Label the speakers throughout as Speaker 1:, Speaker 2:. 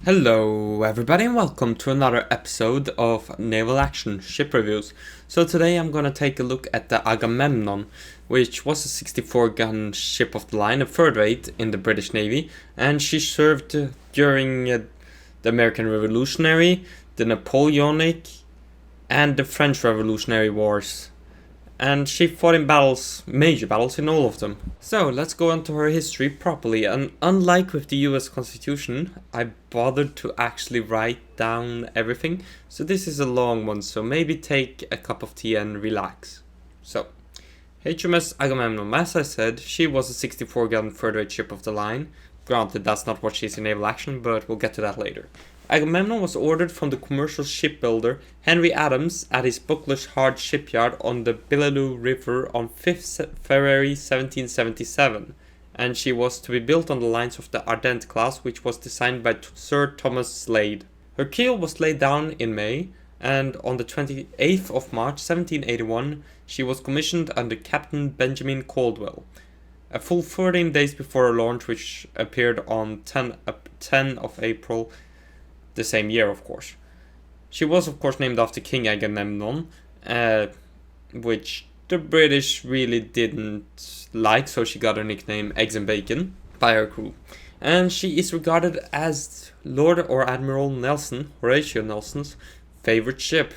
Speaker 1: Hello everybody and welcome to another episode of Naval Action ship reviews. So today I'm gonna take a look at the Agamemnon, which was a 64 gun ship of the line, a third rate in the British Navy, and she served during the American Revolutionary, the Napoleonic and the French Revolutionary Wars. And she fought in battles, major battles in all of them. So let's go into her history properly, and unlike with the US Constitution, I bothered to actually write down everything. So this is a long one, so maybe take a cup of tea and relax. So, HMS Agamemnon, as I said, she was a 64 gun third rate ship of the line. Granted, that's not what she's in Naval Action, but we'll get to that later. Agamemnon was ordered from the commercial shipbuilder Henry Adams at his Bucklish Hard shipyard on the Billaloo River on 5th February 1777, and she was to be built on the lines of the Ardent class, which was designed by Sir Thomas Slade. Her keel was laid down in May, and on the 28th of March 1781 she was commissioned under Captain Benjamin Caldwell. A full 13 days before her launch, which appeared on 10 of April the same year, of course. She was, of course, named after King Agamemnon, which the British really didn't like, so she got her nickname Eggs and Bacon by her crew. And she is regarded as Lord or Admiral Nelson, Horatio Nelson's, favorite ship,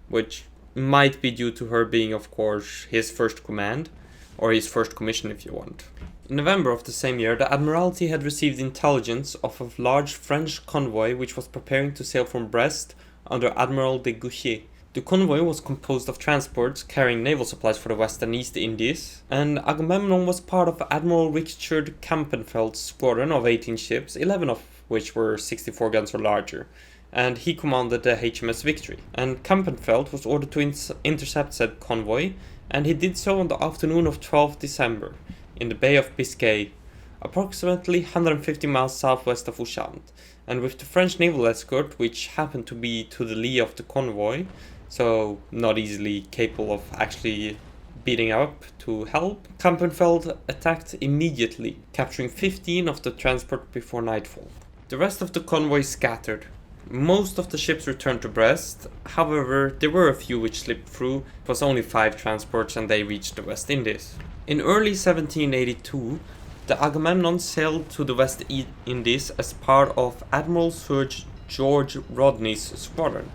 Speaker 1: which might be due to her being, of course, his first command, or his first commission if you want. In November of the same year, the Admiralty had received intelligence of a large French convoy which was preparing to sail from Brest under Admiral de Gouchier. The convoy was composed of transports carrying naval supplies for the West and East Indies, and Agamemnon was part of Admiral Richard Campenfeld's squadron of 18 ships, 11 of which were 64 guns or larger, and he commanded the HMS Victory. And Campenfeld was ordered to intercept said convoy, and he did so on the afternoon of 12 December. In the Bay of Biscay, approximately 150 miles southwest of Ushant, and with the French naval escort, which happened to be to the lee of the convoy, so not easily capable of actually beating up to help, Campenfeld attacked immediately, capturing 15 of the transport before nightfall. The rest of the convoy scattered. Most of the ships returned to Brest, however there were a few which slipped through. It was only 5 transports and they reached the West Indies. In early 1782, the Agamemnon sailed to the West Indies as part of Admiral Sir George Rodney's squadron,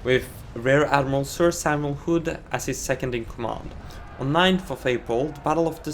Speaker 1: with Rear Admiral Sir Samuel Hood as his second in command. On 9th of April, the Battle of the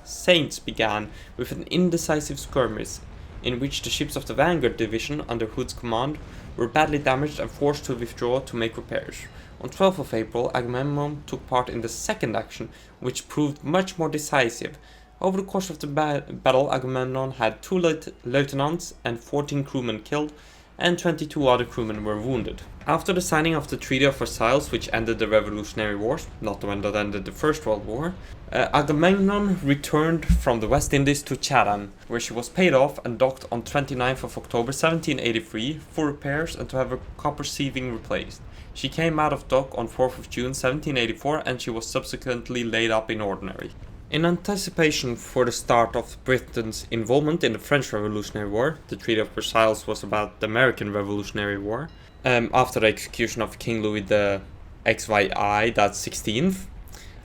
Speaker 1: Saints began with an indecisive skirmish, in which the ships of the Vanguard Division under Hood's command were badly damaged and forced to withdraw to make repairs. On 12th of April, Agamemnon took part in the second action, which proved much more decisive. Over the course of the battle, Agamemnon had 2 lieutenants and 14 crewmen killed, and 22 other crewmen were wounded. After the signing of the Treaty of Versailles, which ended the Revolutionary Wars, not the one that ended the First World War, Agamemnon returned from the West Indies to Chatham, where she was paid off and docked on 29th of October 1783 for repairs and to have her copper sieving replaced. She came out of dock on 4th of June 1784 and she was subsequently laid up in ordinary. In anticipation for the start of Britain's involvement in the French Revolutionary War, the Treaty of Versailles was about the American Revolutionary War. After the execution of King Louis the XYI, that's 16th,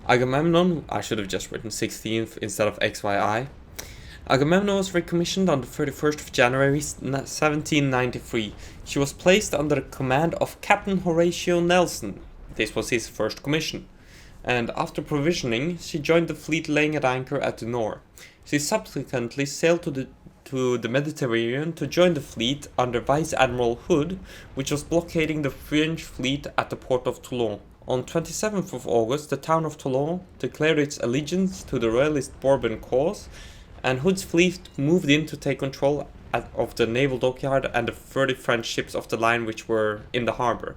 Speaker 1: Agamemnon, I should have just written 16th instead of XYI. Agamemnon was recommissioned on the 31st of January 1793. She was placed under the command of Captain Horatio Nelson. This was his first commission. And after provisioning, she joined the fleet laying at anchor at the Nore. She subsequently sailed to the Mediterranean to join the fleet under Vice Admiral Hood, which was blockading the French fleet at the port of Toulon. On 27th of August, the town of Toulon declared its allegiance to the Royalist Bourbon cause, and Hood's fleet moved in to take control of the naval dockyard and the 30 French ships of the line which were in the harbour.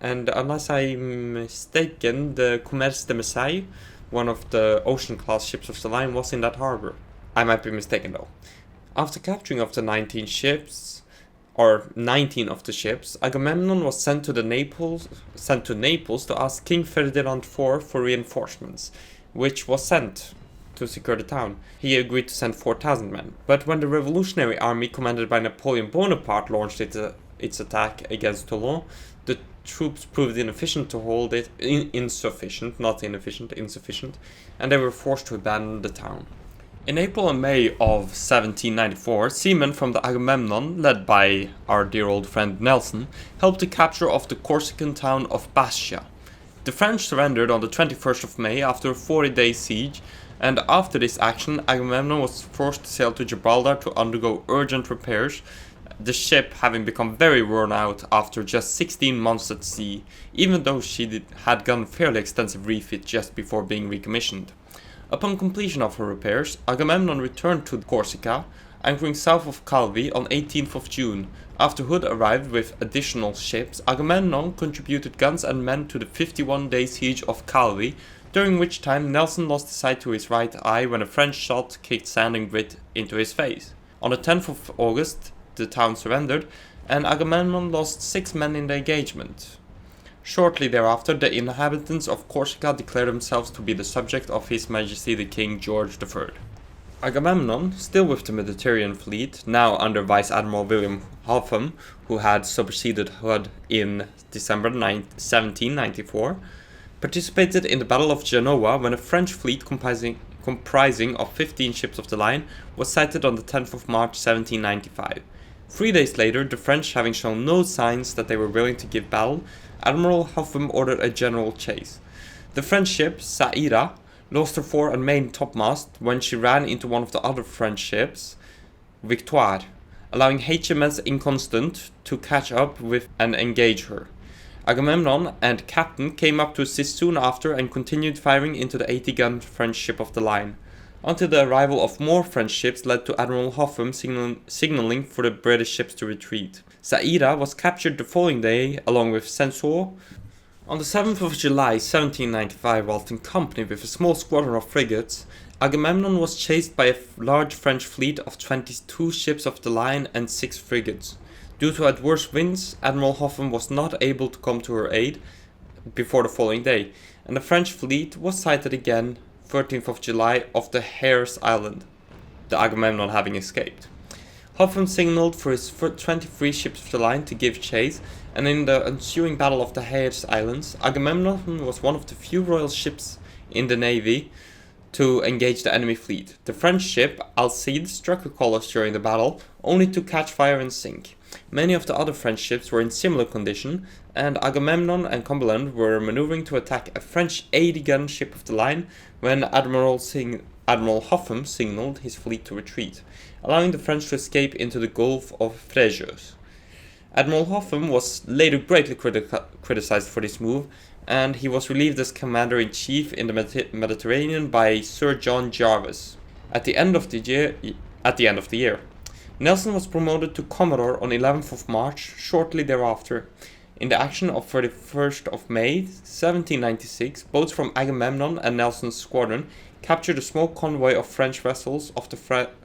Speaker 1: And unless I'm mistaken, the Commerce de Marseille, one of the ocean-class ships of the line, was in that harbour. I might be mistaken though. After capturing of the 19 of the ships, Agamemnon was sent to Naples to ask King Ferdinand IV for reinforcements, which was sent. to secure the town. He agreed to send 4,000 men. But when the revolutionary army commanded by Napoleon Bonaparte launched its attack against Toulon, the troops proved inefficient to hold it, insufficient, not inefficient, insufficient, and they were forced to abandon the town. In April and May of 1794, seamen from the Agamemnon, led by our dear old friend Nelson, helped the capture of the Corsican town of Bastia. The French surrendered on the 21st of May after a 40-day siege, and after this action, Agamemnon was forced to sail to Gibraltar to undergo urgent repairs, the ship having become very worn out after just 16 months at sea, even though she had gotten fairly extensive refit just before being recommissioned. Upon completion of her repairs, Agamemnon returned to Corsica, anchoring south of Calvi on 18th of June. After Hood arrived with additional ships, Agamemnon contributed guns and men to the 51-day siege of Calvi, during which time Nelson lost sight to his right eye when a French shot kicked sand and grit into his face. On the 10th of August, the town surrendered, and Agamemnon lost 6 men in the engagement. Shortly thereafter, the inhabitants of Corsica declared themselves to be the subject of His Majesty the King George III. Agamemnon, still with the Mediterranean fleet, now under Vice Admiral William Hotham, who had superseded Hood in December 1794, participated in the Battle of Genoa when a French fleet comprising of 15 ships of the line was sighted on the 10th of March 1795. 3 days later, the French having shown no signs that they were willing to give battle, Admiral Hotham ordered a general chase. The French ship, Saïra, lost her fore and main topmast when she ran into one of the other French ships, Victoire, allowing HMS Inconstant to catch up with and engage her. Agamemnon and Captain came up to assist soon after and continued firing into the 80-gun French ship of the line, until the arrival of more French ships led to Admiral Hotham signaling for the British ships to retreat. Saïra was captured the following day along with Censor. On the 7th of July 1795, whilst in company with a small squadron of frigates, Agamemnon was chased by a large French fleet of 22 ships of the line and 6 frigates. Due to adverse winds, Admiral Hotham was not able to come to her aid before the following day, and the French fleet was sighted again 13th of July off the Hares Island, the Agamemnon having escaped. Hotham signalled for his 23 ships of the line to give chase, and in the ensuing Battle of the Hares Islands, Agamemnon was one of the few royal ships in the navy to engage the enemy fleet. The French ship Alcide struck her colours during the battle, only to catch fire and sink. Many of the other French ships were in similar condition, and Agamemnon and Cumberland were maneuvering to attack a French 80-gun ship of the line when Admiral Hotham signalled his fleet to retreat, allowing the French to escape into the Gulf of Frejus. Admiral Hotham was later greatly criticized for this move, and he was relieved as Commander-in-Chief in the Mediterranean by Sir John Jarvis at the end of the year. Nelson was promoted to Commodore on 11th of March, shortly thereafter. In the action of 31st of May 1796, boats from Agamemnon and Nelson's squadron captured a small convoy of French vessels off the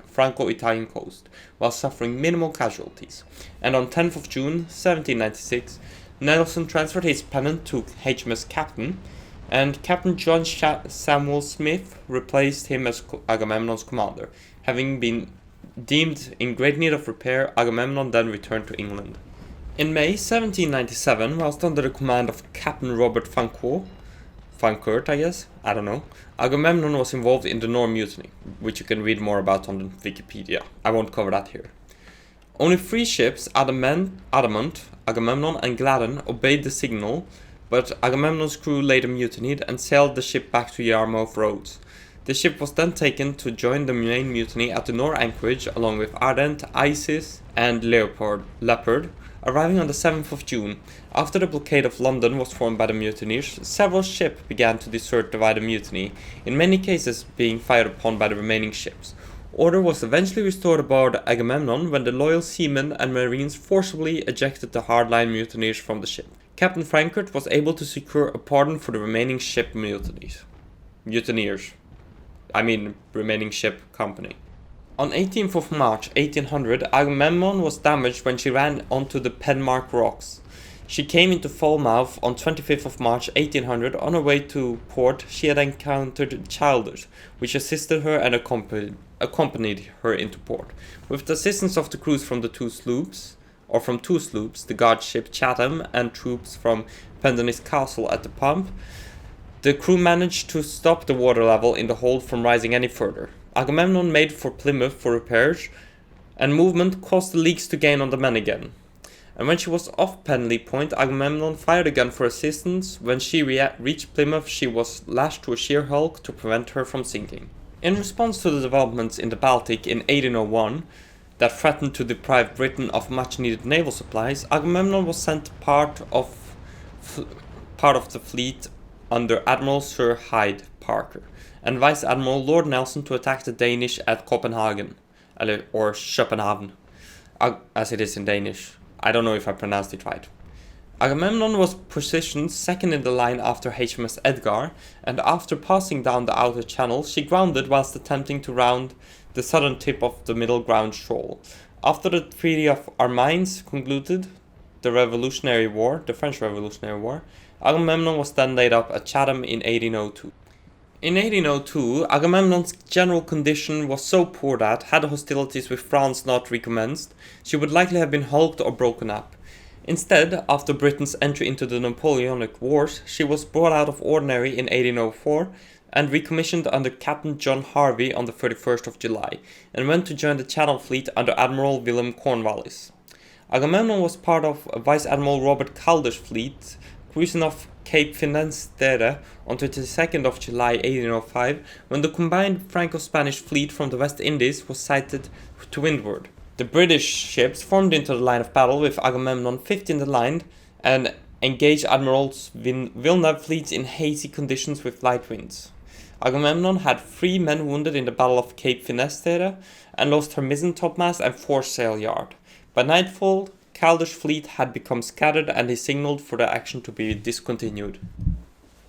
Speaker 1: Franco-Italian coast, while suffering minimal casualties. And on 10th of June 1796, Nelson transferred his pennant to HMS Captain, and Captain John Samuel Smith replaced him as Agamemnon's commander. Having been deemed in great need of repair, Agamemnon then returned to England. In May 1797, whilst under the command of Captain Robert Fancourt, Agamemnon was involved in the Nore Mutiny, which you can read more about on Wikipedia. I won't cover that here. Only 3 ships, Adamant, Agamemnon and Gladden, obeyed the signal, but Agamemnon's crew later mutinied and sailed the ship back to Yarmouth Roads. The ship was then taken to join the main mutiny at the Nore anchorage along with Ardent, Isis and Leopard, arriving on the 7th of June. After the blockade of London was formed by the mutineers, several ships began to desert by the mutiny, in many cases being fired upon by the remaining ships. Order was eventually restored aboard Agamemnon when the loyal seamen and marines forcibly ejected the hardline mutineers from the ship. Captain Frankert was able to secure a pardon for the remaining ship remaining ship company. On 18th of March 1800, Agamemnon was damaged when she ran onto the Penmark rocks. She came into Falmouth on 25th of March 1800. On her way to port, she had encountered Childers, which assisted her and accompanied her into port. With the assistance of the crews from two sloops, the guard ship Chatham and troops from Pendennis Castle at the pump, the crew managed to stop the water level in the hold from rising any further. Agamemnon made for Plymouth for repairs, and movement caused the leaks to gain on the men again. And when she was off Penley Point, Agamemnon fired a gun for assistance. When she reached Plymouth, she was lashed to a sheer hulk to prevent her from sinking. In response to the developments in the Baltic in 1801 that threatened to deprive Britain of much-needed naval supplies, Agamemnon was sent part of the fleet under Admiral Sir Hyde Parker and Vice Admiral Lord Nelson to attack the Danish at Copenhagen, or Schopenhaven, as it is in Danish. I don't know if I pronounced it right. Agamemnon was positioned second in the line after HMS Edgar, and after passing down the outer channel, she grounded whilst attempting to round the southern tip of the middle ground shoal. After the Treaty of Amiens concluded, the French Revolutionary War, Agamemnon was then laid up at Chatham in 1802. In 1802, Agamemnon's general condition was so poor that, had the hostilities with France not recommenced, she would likely have been hulked or broken up. Instead, after Britain's entry into the Napoleonic Wars, she was brought out of ordinary in 1804 and recommissioned under Captain John Harvey on the 31st of July, and went to join the Channel Fleet under Admiral Willem Cornwallis. Agamemnon was part of Vice Admiral Robert Calder's fleet, cruising off Cape Finisterre on 22nd of July 1805, when the combined Franco-Spanish fleet from the West Indies was sighted to windward. The British ships formed into the line of battle with Agamemnon fifth in the line and engaged Admiral Villeneuve fleets in hazy conditions with light winds. Agamemnon had 3 men wounded in the Battle of Cape Finisterre and lost her mizzen topmast and foresail yard. By nightfall, Calder's fleet had become scattered and he signalled for the action to be discontinued.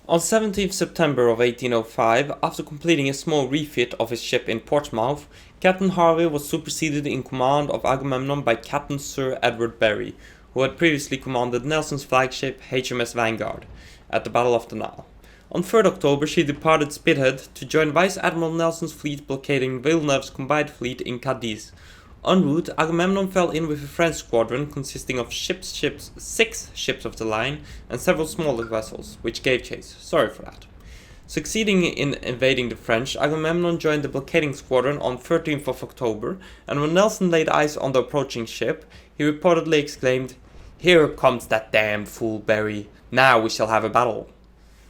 Speaker 1: On 17th September of 1805, after completing a small refit of his ship in Portsmouth, Captain Harvey was superseded in command of Agamemnon by Captain Sir Edward Berry, who had previously commanded Nelson's flagship HMS Vanguard at the Battle of the Nile. On 3rd October, she departed Spithead to join Vice Admiral Nelson's fleet blockading Villeneuve's combined fleet in Cadiz. En route, Agamemnon fell in with a French squadron consisting of 6 ships of the line and several smaller vessels, which gave chase. Sorry for that. Succeeding in evading the French, Agamemnon joined the blockading squadron on 13th of October, and when Nelson laid eyes on the approaching ship, he reportedly exclaimed, "Here comes that damned fool Berry. Now we shall have a battle."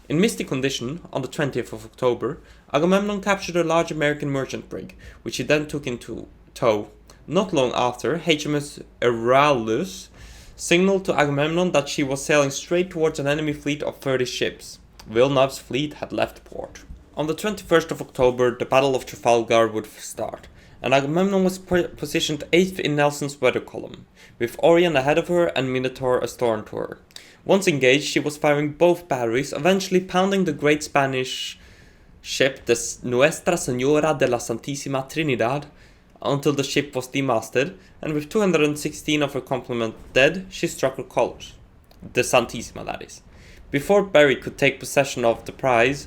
Speaker 1: In misty condition, on the 20th of October, Agamemnon captured a large American merchant brig, which he then took into tow. Not long after, HMS Euryalus signaled to Agamemnon that she was sailing straight towards an enemy fleet of 30 ships. Villeneuve's fleet had left port. On the 21st of October, the Battle of Trafalgar would start, and Agamemnon was positioned 8th in Nelson's weather column, with Orion ahead of her and Minotaur astern to her. Once engaged, she was firing both batteries, eventually pounding the great Spanish ship, the Nuestra Señora de la Santísima Trinidad, until the ship was demasted, and with 216 of her complement dead, she struck her colours. The Santissima, that is. Before Berry could take possession of the prize,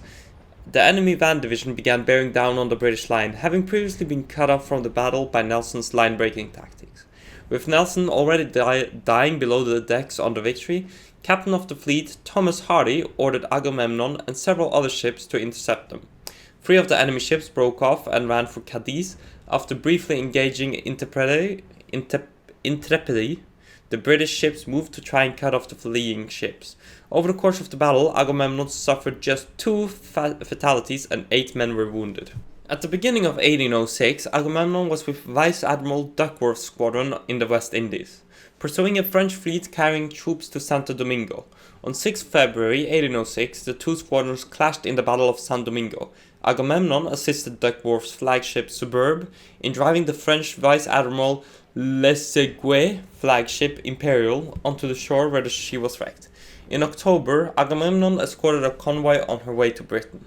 Speaker 1: the enemy van division began bearing down on the British line, having previously been cut off from the battle by Nelson's line-breaking tactics. With Nelson already dying below the decks on the Victory, captain of the fleet Thomas Hardy ordered Agamemnon and several other ships to intercept them. 3 of the enemy ships broke off and ran for Cadiz. After briefly engaging Intrepidity, the British ships moved to try and cut off the fleeing ships. Over the course of the battle, Agamemnon suffered just 2 fatalities and 8 men were wounded. At the beginning of 1806, Agamemnon was with Vice Admiral Duckworth's squadron in the West Indies, pursuing a French fleet carrying troops to Santo Domingo. On 6 February 1806, the 2 squadrons clashed in the Battle of San Domingo. Agamemnon assisted Duckworth's flagship Superbe in driving the French Vice Admiral Lesseguier flagship Imperial onto the shore where she was wrecked. In October, Agamemnon escorted a convoy on her way to Britain.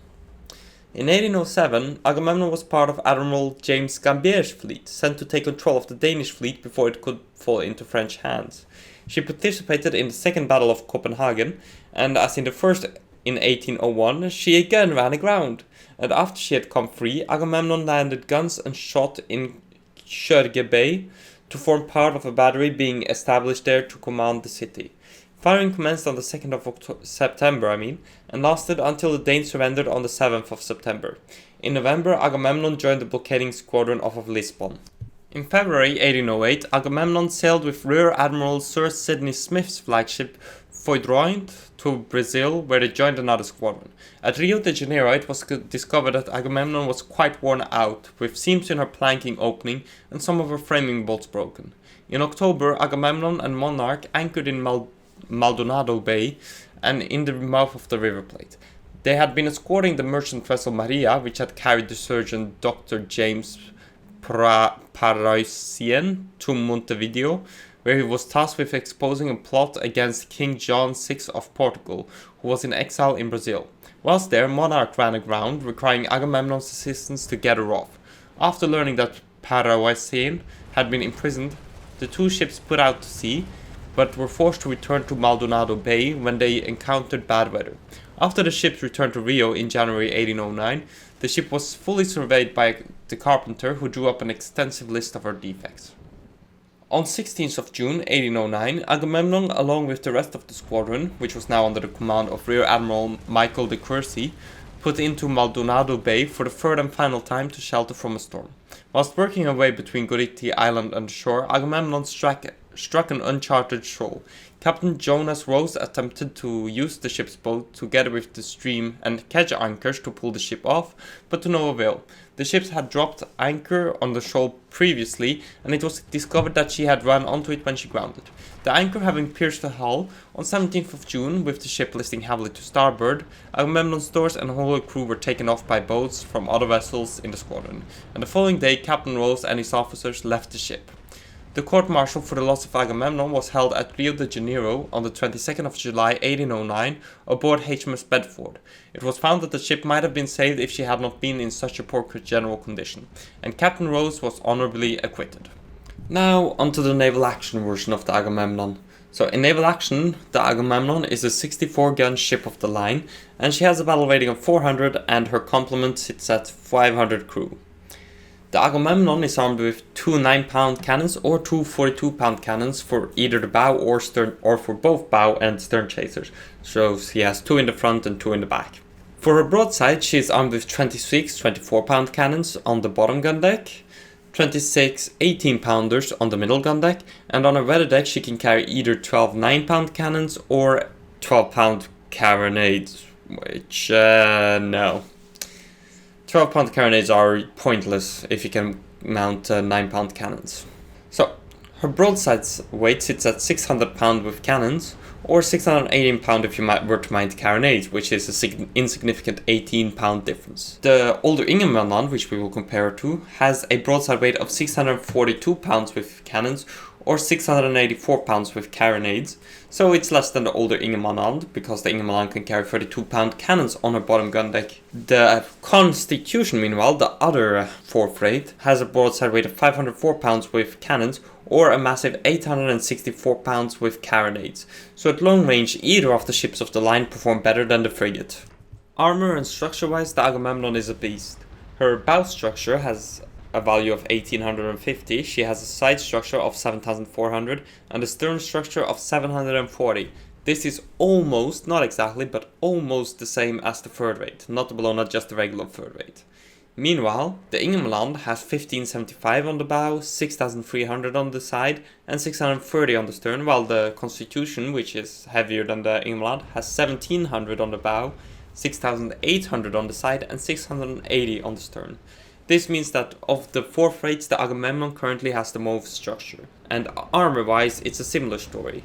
Speaker 1: In 1807, Agamemnon was part of Admiral James Gambier's fleet, sent to take control of the Danish fleet before it could fall into French hands. She participated in the Second Battle of Copenhagen, and as in the first in 1801, she again ran aground, and after she had come free, Agamemnon landed guns and shot in Kjørge Bay to form part of a battery being established there to command the city. Firing commenced on the 2nd of September, and lasted until the Danes surrendered on the 7th of September. In November, Agamemnon joined the blockading squadron off of Lisbon. In February 1808, Agamemnon sailed with Rear Admiral Sir Sidney Smith's flagship Foudroyant to Brazil, where they joined another squadron. At Rio de Janeiro, it was discovered that Agamemnon was quite worn out, with seams in her planking opening and some of her framing bolts broken. In October, Agamemnon and Monarch anchored in Maldonado Bay and in the mouth of the River Plate. They had been escorting the merchant vessel Maria, which had carried the surgeon Dr. James Paraisien to Montevideo, where he was tasked with exposing a plot against King John VI of Portugal, who was in exile in Brazil. Whilst there, Monarch ran aground, requiring Agamemnon's assistance to get her off. After learning that Paraisien had been imprisoned, the two ships put out to sea, but were forced to return to Maldonado Bay when they encountered bad weather. After the ships returned to Rio in January 1809, the ship was fully surveyed by the carpenter, who drew up an extensive list of her defects. On 16th of June 1809, Agamemnon, along with the rest of the squadron, which was now under the command of Rear Admiral Michael de Courcy, put into Maldonado Bay for the third and final time to shelter from a storm. Whilst working her way between Goriti Island and the shore, Agamemnon struck an uncharted shoal. Captain Jonas Rose attempted to use the ship's boat together with the stream and catch anchors to pull the ship off, but to no avail. The ships had dropped anchor on the shoal previously, and it was discovered that she had run onto it when she grounded. The anchor having pierced the hull, on 17th of June, with the ship listing heavily to starboard, Agamemnon's stores and whole her crew were taken off by boats from other vessels in the squadron, and the following day Captain Rose and his officers left the ship. The court-martial for the loss of Agamemnon was held at Rio de Janeiro on the 22nd of July 1809 aboard HMS Bedford. It was found that the ship might have been saved if she had not been in such a poor general condition, and Captain Rose was honourably acquitted. Now onto the naval action version of the Agamemnon. So in naval action, the Agamemnon is a 64-gun ship of the line, and she has a battle rating of 400 and her complement sits at 500 crew. The Agamemnon is armed with two 9-pound cannons or two 42-pound cannons for either the bow or stern, or for both bow and stern chasers, so she has two in the front and two in the back. For her broadside, she is armed with 26 24-pound cannons on the bottom gun deck, 26 18-pounders on the middle gun deck, and on her weather deck she can carry either 12 9-pound cannons or 12-pound carronades, which, no. 12-pound carronades are pointless if you can mount 9-pound cannons. So, her broadside weight sits at 600 pound with cannons, or 618 pound if you were to mount carronades, which is an insignificant 18 pound difference. The older Agamemnon, which we will compare to, has a broadside weight of 642 pounds with cannons, or 684 pounds with carronades, so it's less than the older Agamemnon, because the Agamemnon can carry 32-pound cannons on her bottom gun deck. The Constitution, meanwhile, the other fourth rate, has a broadside weight of 504 pounds with cannons, or a massive 864 pounds with carronades, so at long range either of the ships of the line perform better than the frigate. Armour and structure-wise, the Agamemnon is a beast. Her bow structure has a value of 1850, she has a side structure of 7400 and a stern structure of 740. This is almost, not exactly, but almost the same as the third rate, not below, not just the regular third rate. Meanwhile, the Agamemnon has 1575 on the bow, 6300 on the side and 630 on the stern, while the Constitution, which is heavier than the Agamemnon, has 1700 on the bow, 6800 on the side and 680 on the stern. This means that of the fourth rates, the Agamemnon currently has the most structure. And armor-wise, it's a similar story.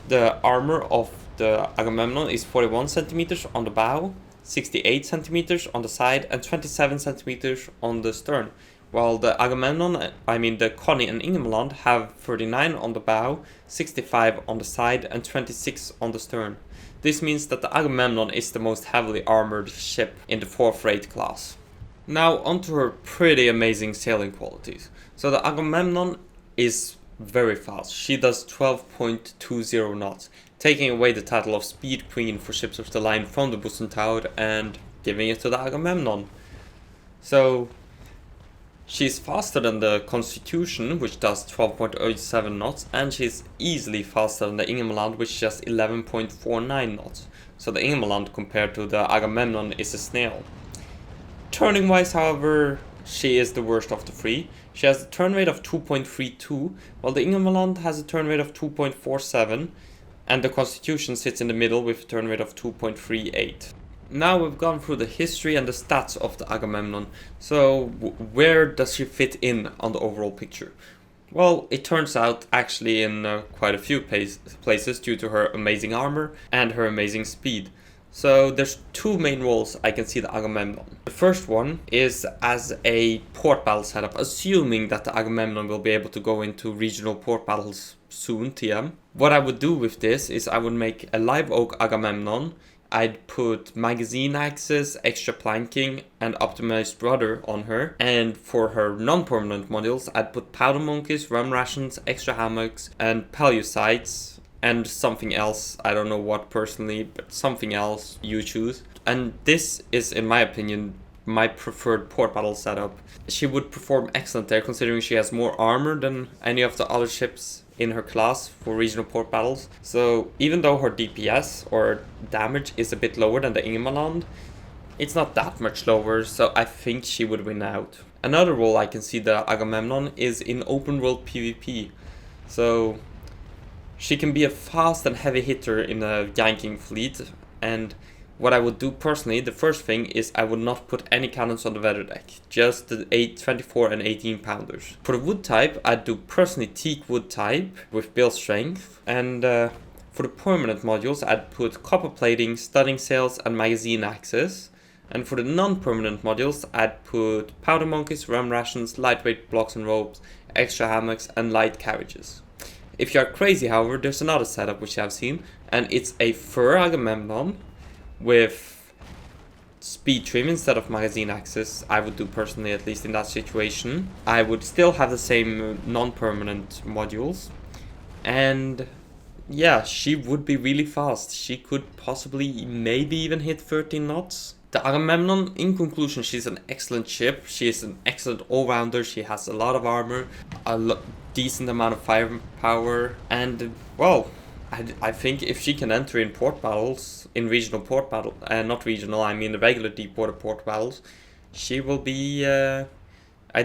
Speaker 1: The armor of the Agamemnon is 41 centimeters on the bow, 68 centimeters on the side, and 27 centimeters on the stern, while the Agamemnon, the Connie and Ingemeland have 39 on the bow, 65 on the side and 26 on the stern. This means that the Agamemnon is the most heavily armored ship in the 4th rate class. Now onto her pretty amazing sailing qualities. So the Agamemnon is very fast. She does 12.20 knots, taking away the title of Speed Queen for ships of the line from the Bucentaur and giving it to the Agamemnon. So she's faster than the Constitution, which does 12.07 knots, and she's easily faster than the Ingemeland, which does 11.49 knots. So the Ingemeland compared to the Agamemnon is a snail. Turning wise, however, she is the worst of the three. She has a turn rate of 2.32, while the Ingemeland has a turn rate of 2.47, and the Constitution sits in the middle with a turn rate of 2.38. Now we've gone through the history and the stats of the Agamemnon, so where does she fit in on the overall picture? Well, it turns out actually in quite a few places due to her amazing armor and her amazing speed. So there's two main roles I can see the Agamemnon. The first one is as a port battle setup, assuming that the Agamemnon will be able to go into regional port battles soon, TM. What I would do with this is I would make a live oak Agamemnon. I'd put magazine axes, extra planking, and optimized rudder on her. And for her non-permanent modules, I'd put powder monkeys, rum rations, extra hammocks, and paleosites. And something else, I don't know what personally, but something else you choose. And this is, in my opinion, my preferred port battle setup. She would perform excellent there, considering she has more armor than any of the other ships in her class for regional port battles. So even though her DPS or damage is a bit lower than the Ingemeland, it's not that much lower, so I think she would win out. Another role I can see the Agamemnon is in open world PvP. So she can be a fast and heavy hitter in a yanking fleet, and what I would do personally, the first thing is I would not put any cannons on the weather deck, just the 24 and 18 pounders. For the wood type, I'd do personally teak wood type with build strength, and for the permanent modules, I'd put copper plating, studding sails and magazine axes. And for the non-permanent modules, I'd put powder monkeys, rum rations, lightweight blocks and ropes, extra hammocks and light carriages. If you are crazy, however, there's another setup which I've seen, and it's a fur Agamemnon with speed trim instead of magazine axes. I would do personally, at least in that situation. I would still have the same non-permanent modules, and yeah, she would be really fast. She could possibly maybe even hit 13 knots. The Agamemnon, in conclusion, she's an excellent ship. She is an excellent all-rounder. She has a lot of armor, a decent amount of firepower, and well, I think if she can enter in port battles, in regional port battle, not regional, I mean the regular deepwater port battles, she will be, I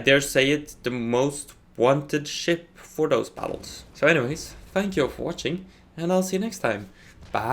Speaker 1: dare say it, the most wanted ship for those battles. So anyways, thank you all for watching, and I'll see you next time. Bye!